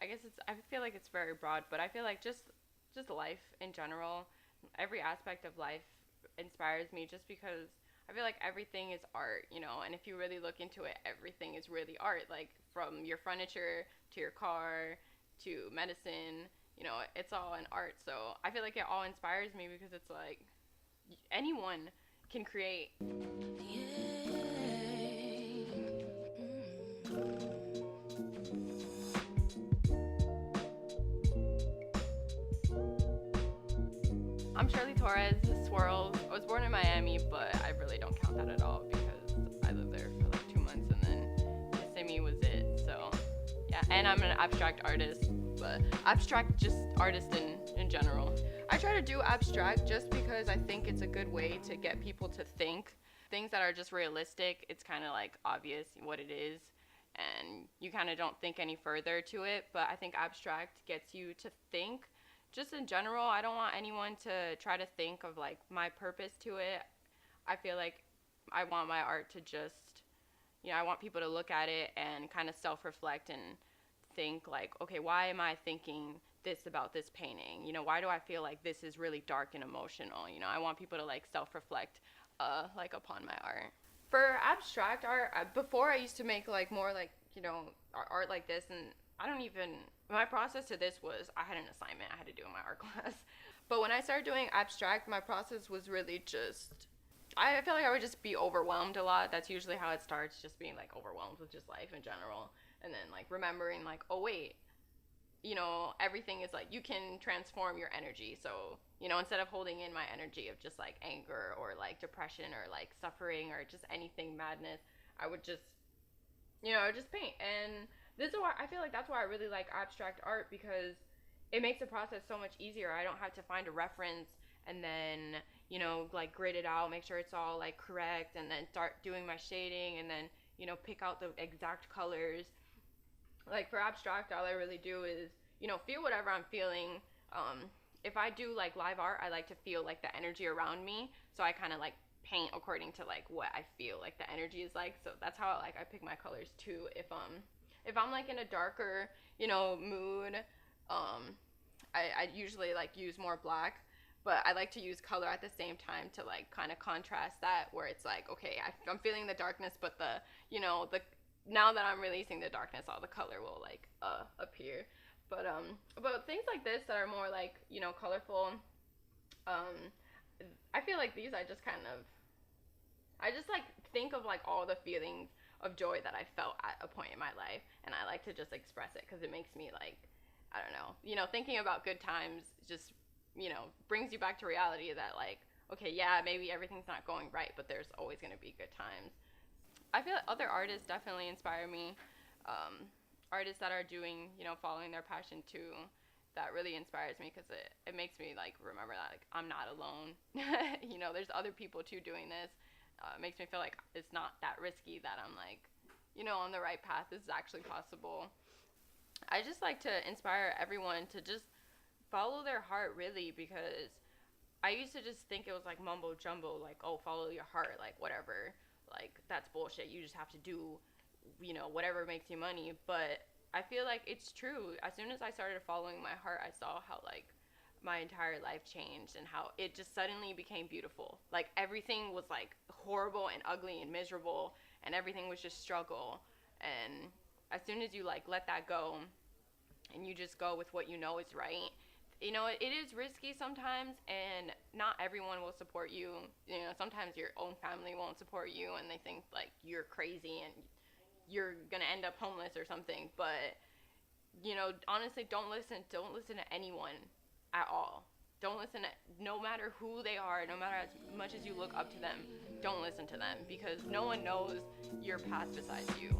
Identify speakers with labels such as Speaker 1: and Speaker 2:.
Speaker 1: I guess I feel like it's very broad, but I feel like just life in general, every aspect of life inspires me just because I feel like everything is art, and if you really look into it, everything is really art, like from your furniture to your car to medicine, it's all an art. So I feel like it all inspires me because it's like anyone can create. I'm Shirley Torres, Swirls. I was born in Miami, but I really don't count that at all because I lived there for like 2 months and then Kissimmee was it. So, yeah, and I'm an abstract artist, but abstract just artist in general. I try to do abstract just because I think it's a good way to get people to think. Things that are just realistic, it's kind of like obvious what it is, and you kind of don't think any further to it. But I think abstract gets you to think just in general. I don't want anyone to try to think of like my purpose to it. I feel like I want my art to just, I want people to look at it and kind of self reflect and think like, okay, why am I thinking this about this painting? Why do I feel like this is really dark and emotional? I want people to like self reflect like upon my art. For abstract art, before I used to make like more like, art like this, and I don't even, my process to this was I had an assignment I had to do in my art class. But when I started doing abstract, my process was really just, I feel like I would just be overwhelmed a lot. That's usually how it starts, just being like overwhelmed with just life in general. And then like remembering like, oh wait, everything is like you can transform your energy. So, instead of holding in my energy of just like anger or like depression or like suffering or just anything madness, I would just, just paint. And this is why I feel like that's why I really like abstract art, because it makes the process so much easier. I don't have to find a reference and then, like grid it out, make sure it's all like correct, and then start doing my shading and then, pick out the exact colors. Like for abstract, all I really do is, feel whatever I'm feeling. If I do like live art, I like to feel like the energy around me. So I kind of like paint according to like what I feel like the energy is like. So that's how like I pick my colors too. If I'm like in a darker, mood, um, I usually like use more black, but I like to use color at the same time to like kind of contrast that, where it's like, okay, I'm feeling the darkness, but the now that I'm releasing the darkness, all the color will like appear. But things like this that are more like, colorful, um, I feel like these I just like think of like all the feelings of joy that I felt at a point in my life, and I like to just express it because it makes me like, I don't know, thinking about good times just, brings you back to reality that like, okay, yeah, maybe everything's not going right, but there's always going to be good times. I feel like other artists definitely inspire me. Artists that are doing, following their passion too, that really inspires me because it makes me like remember that like I'm not alone. There's other people too doing this. It makes me feel like it's not that risky, that I'm like, on the right path. This is actually possible. I just like to inspire everyone to just follow their heart, really, because I used to just think it was like mumbo jumbo, like, oh, follow your heart, like whatever, like that's bullshit. You just have to do, whatever makes you money. But I feel like it's true. As soon as I started following my heart, I saw how like my entire life changed and how it just suddenly became beautiful. Like everything was like horrible and ugly and miserable, and everything was just struggle. And as soon as you like let that go and you just go with what you know is right, it is risky sometimes, and not everyone will support you. Sometimes your own family won't support you, and they think like you're crazy and you're gonna end up homeless or something. But honestly, don't listen to anyone at all. Don't listen to, no matter who they are, no matter as much as you look up to them, don't listen to them, because no one knows your path besides you.